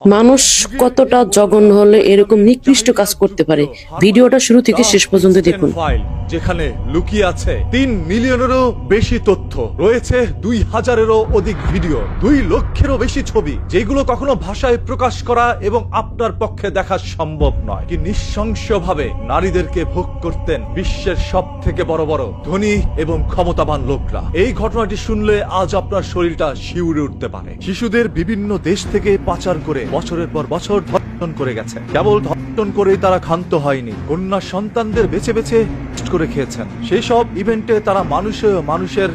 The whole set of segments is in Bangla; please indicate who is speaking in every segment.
Speaker 1: মানুষ কতটা জঘন্য হলে এরকম নিকৃষ্ট কাজ করতে পারে, ভিডিওটা শুরু থেকে শেষ পর্যন্ত দেখুন।
Speaker 2: ফাইল যেখানে লুকিয়ে আছে 3 মিলিয়নেরও বেশি তথ্য, রয়েছে 2000-এরও অধিক ভিডিও, 2 লক্ষেরও বেশি ছবি, যেগুলো কখনো ভাষায় প্রকাশ করা এবং আপনার পক্ষে দেখা সম্ভব নয়। কি নৃশংসভাবে নারীদেরকে ভোগ করতেন বিশ্বের সব থেকে বড় বড় ধনী এবং ক্ষমতাবান লোকরা। এই ঘটনাটি শুনলে আজ আপনার শরীরটা শিউরে উঠতে পারে। শিশুদের বিভিন্ন দেশ থেকে পাচার করে বছরের পর বছর ধর্ষণ করে গেছে। কেবল ধর্ষণ করেই তারা ক্ষান্ত হয়নি, কন্যা সন্তানদের বেছে বেছে করে খেয়েছেন। সেই সব ইভেন্টে তারা মানুষের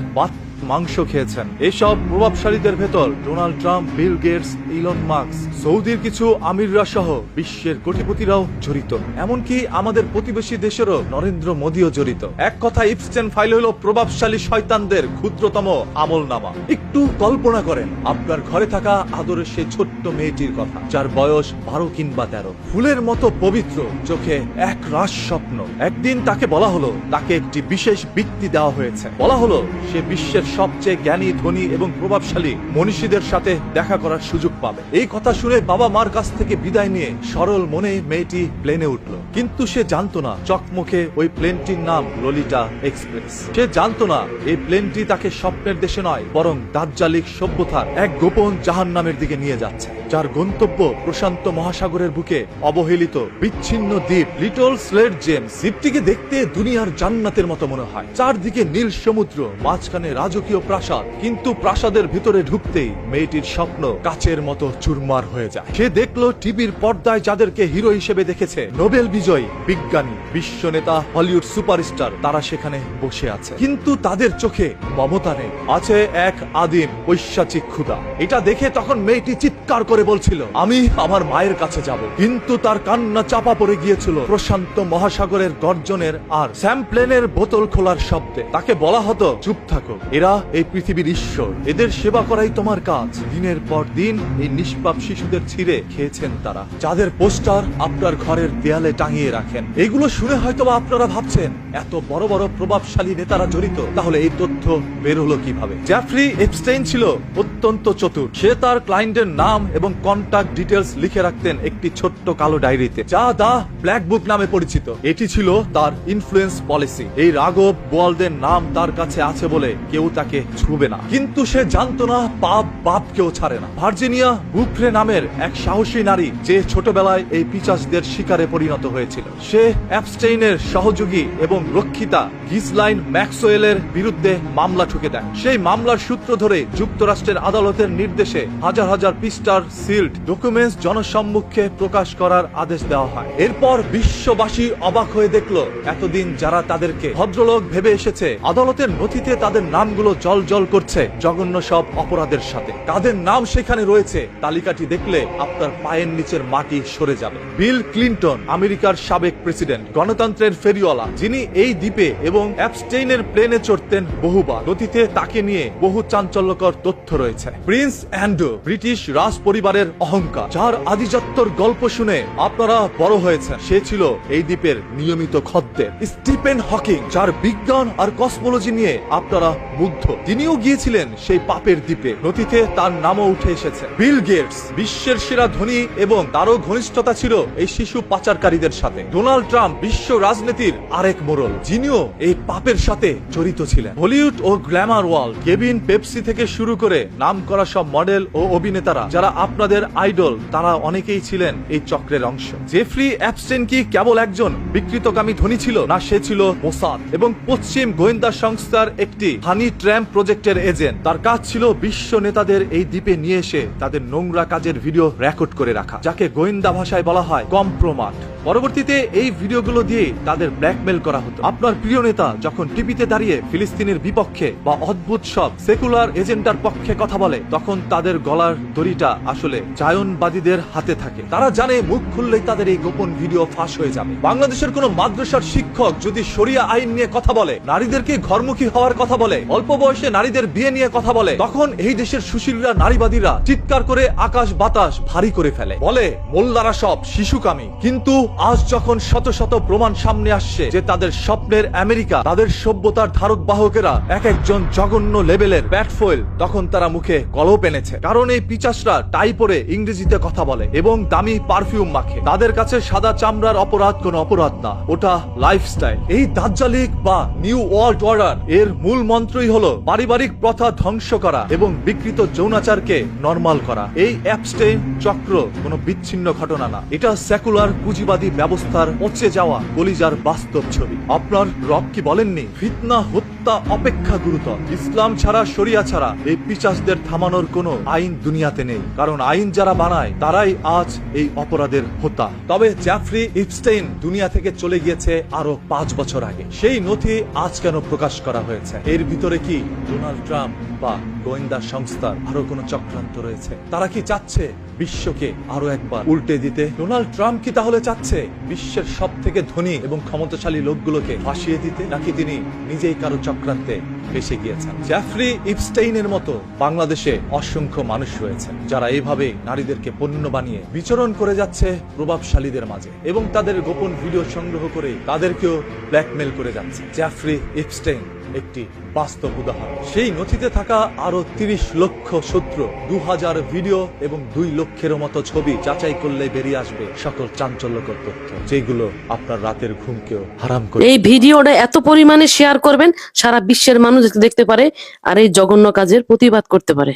Speaker 2: মাংস খেয়েছেন। এসব প্রভাবশালীদের ভেতর Donald Trump, Bill Gates, Elon Musk, সৌদির কিছু আমিররা সহ বিশ্বের কোটিপতিরাও জড়িত। এমনকি আমাদের প্রতিবেশী দেশেরও নরেন্দ্র মোদীও জড়িত। এক কথা, ইপস্টেইন ফাইল হলো প্রভাবশালী শয়তানদের ক্ষুদ্রতম আমলনামা। একটু কল্পনা করেন আপনার ঘরে থাকা আদরের সেই ছোট্ট মেয়েটির কথা, যার বয়স 12 কিংবা 13, ফুলের মতো পবিত্র, চোখে এক রাস স্বপ্ন। একদিন তাকে বলা হলো তাকে একটি বিশেষ বৃত্তি দেওয়া হয়েছে। বলা হলো সে বিশ্বের সবচেয়ে জ্ঞানী, ধনী এবং প্রভাবশালী মনীষীদের সাথে দেখা করার সুযোগ পাবে। এই কথা শুনে বাবা মার কাছ থেকে বিদায় নিয়ে সরল মনে মেয়েটি প্লেনে উঠল। কিন্তু সে জানতো না চকমকে ওই প্লেনটির নাম ললিতা এক্সপ্রেস। সে জানতো না এই প্লেনটি তাকে স্বপ্নের দেশে নয়, বরং দাজ্জালিক সভ্যতার এক গোপন জাহান্নামের দিকে নিয়ে যাচ্ছে, যার গন্তব্য প্রশান্ত মহাসাগরের বুকে অবহেলিত বিচ্ছিন্ন দ্বীপ লিটল স্লেট জেমস। দ্বীপটিকে দেখতে দুনিয়ার জান্নাতের মতো মনে হয়। চারদিকে নীল সমুদ্র, মাঝখানে রাজকীয় প্রাসাদ। কিন্তু প্রাসাদের ভিতরে ঢুকতেই মেয়েটির স্বপ্ন কাচের মতো চুরমার হয়ে যায়। সে দেখলো টিভির পর্দায় যাদেরকে হিরো হিসেবে দেখেছে, নোবেল বিজয়ী, বিজ্ঞানী, বিশ্ব নেতা, হলিউড সুপারস্টার, তারা সেখানে বসে আছে। কিন্তু তাদের চোখে মমতা নেই, আছে এক আদিম ঐশাচিক ক্ষুধা। এটা দেখে তখন মেয়েটি চিৎকার করে বলছিল, আমি আমার মায়ের কাছে যাব। কিন্তু তার কান্না চাপা পড়ে গিয়েছিল প্রশান্ত মহাসাগরের গর্জনের আর স্যাম্পলেনের বোতল খোলার শব্দে। তাকে বলা হতো, চুপ থাকো, এরা এই পৃথিবীর ঈশ্বর, এদের সেবা করাই তোমার কাজ। দিনের পর দিন এই নিষ্পাপ শিশুদের ছিঁড়ে খেয়েছেন তারা, যাদের পোস্টার আপনার ঘরের দেয়ালে টাঙিয়ে রাখেন। এগুলো শুনে হয়তো আপনারা ভাবছেন, এত বড় বড় প্রভাবশালী নেতারা জড়িত, তাহলে এই তথ্য বের হলো কিভাবে? জেফ্রি এপস্টেইন ছিল অত্যন্ত চতুর। সে তার ক্লায়েন্টের নাম এবং কন্টাক্ট ডিটেলস লিখে রাখতেন একটি ছোট্ট কালো ডায়েরিতে, যা দা ব্ল্যাক বুক নামে পরিচিত। এটি ছিল তার ইনফ্লুয়েন্স পলিসি। এই রাঘব বোয়ালদের নাম তার কাছে আছে বলে কেউ তাকে ছুবে না। কিন্তু সে জানতো না পাপ বাপকেও ছাড়ে না। ভার্জিনিয়া বুফ্রে নামের এক সাহসী নারী, যে ছোটবেলায় এই পিচাসদের শিকারে পরিণত হয়েছিল, সে এপস্টেইনের সহযোগী এবং রক্ষিতা গিসলাইন ম্যাক্সওয়েলের বিরুদ্ধে মামলা ঠুকে দেয়। সেই মামলার সূত্র ধরে যুক্তরাষ্ট্রের আদালতের নির্দেশে হাজার হাজার পৃষ্ঠার সিল্ড ডকুমেন্টস জনসম্মুখে প্রকাশ করার আদেশ দেওয়া হয়। এরপর বিশ্ববাসী অবাক হয়ে দেখলো, এতদিন যারা তাদেরকে ভদ্রলোক ভেবে এসেছে, আদালতের নথিতে তাদের নামগুলো জল জল করছে জঘন্য সব অপরাধের সাথে। কাদের নাম সেখানে রয়েছে, তালিকাটি দেখলে আপনার পায়ের নিচের মাটি সরে যাবে। বিল ক্লিন্টন, আমেরিকার সাবেক প্রেসিডেন্ট, গণতন্ত্রের ফেরিওয়ালা, যিনি এই দ্বীপে এবং এপস্টেইনের প্লেনে চড়তেন বহুবার। নথিতে তাকে নিয়ে বহু চাঞ্চল্যকর তথ্য রয়েছে। প্রিন্স অ্যান্ড্রু, ব্রিটিশ রাজ পরিবারের অহংকার, যার আদিজাত্যর গল্প শুনে আপনারা বড় হয়েছেন, সে ছিল এই দ্বীপের নিয়মিত খদ্দের। স্টিফেন হকিং, যার বিজ্ঞান আর কসমোলজি নিয়ে আপনারা মুগ্ধ, তিনিও গিয়েছিলেন সেই পাপের দ্বীপে। নথিতে তার নামও উঠে এসেছে। বিল গেটস, বিশ্বের সেরা ধনী, এবং তারও ঘনিষ্ঠতা ছিল এই শিশু পাচারকারীদের সাথে। ডোনাল্ড ট্রাম্প, বিশ্ব রাজনীতির আরেক মোড়ল, যিনিও এই পাপের সাথে জড়িত ছিলেন। হলিউড ও গ্ল্যামার ওয়ার্ল্ড, কেভিন পেপসি থেকে শুরু করে নাম করা সব মডেল ও অভিনেতারা যারা আপনাদের আইডল, তারা অনেকেই ছিলেন এই চক্রের অংশ। জেফ্রি এপস্টেইন কি কেবল একজন বিকৃতকামী ধনী ছিল? না, সে ছিল মোসাদ এবং পশ্চিম গোয়েন্দা সংস্থার একটি হানি ট্র্যাম্প প্রজেক্টের এজেন্ট। তার কাজ ছিল বিশ্ব নেতাদের এই দ্বীপে নিয়ে এসে তাদের নোংরা কাজের ভিডিও রেকর্ড করে রাখা, যাকে গোয়েন্দা ভাষায় বলা হয় কম্প্রোমাট। পরবর্তীতে এই ভিডিওগুলো দিয়ে তাদের ব্ল্যাকমেল করা হতো। আপনার প্রিয় নেতা যখন টিভিতে দাঁড়িয়ে ফিলিস্তিনের বিপক্ষে বা অদ্ভুত সব সেকুলার এজেন্ডার পক্ষে কথা বলে, তখন তাদের গলার দড়িটা আসলে জায়নবাদীদের হাতে থাকে। তারা জানে মুখ খুললেই তাদের এই গোপন ভিডিও ফাঁস হয়ে যাবে। বাংলাদেশের কোন মাদ্রাসার শিক্ষক যদি শরিয়া আইন নিয়ে কথা বলে, নারীদেরকে ঘরমুখী হওয়ার কথা বলে, অল্প বয়সে নারীদের বিয়ে নিয়ে কথা বলে, তখন এই দেশের সুশীলরা নারীবাদীরা চিৎকার করে আকাশ বাতাস ভারী করে ফেলে, বলে মোল্লারা সব শিশুকামী। কিন্তু আজ যখন শত শত প্রমাণ সামনে আসছে যে তাদের স্বপ্নের আমেরিকা, তাদের সভ্যতার ধারক বাহকেরা এক একজন জঘন্য লেভেলের ব্যাটফয়েল, তখন তারা মুখে কলপ এনেছে। কারণ এই পিচাসরা টাই পরে ইংরেজিতে কথা বলে এবং দামি পারফিউম মাখে। তাদের কাছে সাদা চামড়ার অপরাধ কোনো অপরাধ না, ওটা লাইফস্টাইল। এই দাজ্জালিক বা নিউ ওয়ার্ল্ড অর্ডার এর মূল মন্ত্রই হলো পারিবারিক প্রথা ধ্বংস করা এবং বিকৃত যৌনাচারকে নরমাল করা। এই অ্যাপস্টেইন চক্র কোনো বিচ্ছিন্ন ঘটনা না, এটা সেকুলার পুঁজিবাদী ব্যবস্থার পচে যাওয়া কলিজার বাস্তব ছবি। আপনার রব কি বলেননি, ফিতনা হত্যা অপেক্ষা গুরুতর। ইসলাম ছাড়া, শরিয়া ছাড়া এই পিচাসদের থামানোর কোনো আইন দুনিয়াতে নেই, কারণ আইন যারা বানায় তারাই আজ এই অপরাধের হোতা। তবে জেফ্রি ইপস্টেইন দুনিয়া থেকে চলে গিয়েছে আরো 5 বছর আগে। সেই নথি আজ কেন প্রকাশ করা হয়েছে? এর ভিতরে কি ডোনাল্ড ট্রাম্প বা গোয়েন্দা সংস্থার আরো কোনো চক্রান্ত রয়েছে? তারা কি চাচ্ছে বিশ্বকে আরো একবার উল্টে দিতে? ডোনাল্ড ট্রাম্প কি তাহলে চাচ্ছে বিশ্বের সব থেকে ধনী এবং ক্ষমতাশালী লোকগুলোকে ফাঁসিয়ে দিতে, নাকি তিনি নিজেই কারো চক্রান্তে ফেসে গিয়েছেন? জেফ্রি ইপস্টেইনের মতো বাংলাদেশে অসংখ্য মানুষ রয়েছে যারা এইভাবে নারীদেরকে পণ্য বানিয়ে বিচরণ করে যাচ্ছে প্রভাবশালীদের মাঝে এবং তাদের গোপন ভিডিও সংগ্রহ করে তাদেরকেও ব্ল্যাকমেল করে যাচ্ছে। জেফ্রি ইপস্টেইন একটি বাস্তব উদাহরণ। সেই নথিতে থাকা আরো 30 লক্ষ সূত্র, 2000 ভিডিও এবং 2 লক্ষেরও মতো ছবি যাচাই করলে বেরিয়ে আসবে সকল চাঞ্চল্যকর তথ্য, যেগুলো আপনার রাতের ঘুমকেও হারাম করে।
Speaker 1: এই ভিডিওটা এত পরিমাণে শেয়ার করবেন সারা বিশ্বের মানুষ দেখতে পারে আর এই জঘন্য কাজের প্রতিবাদ করতে পারে।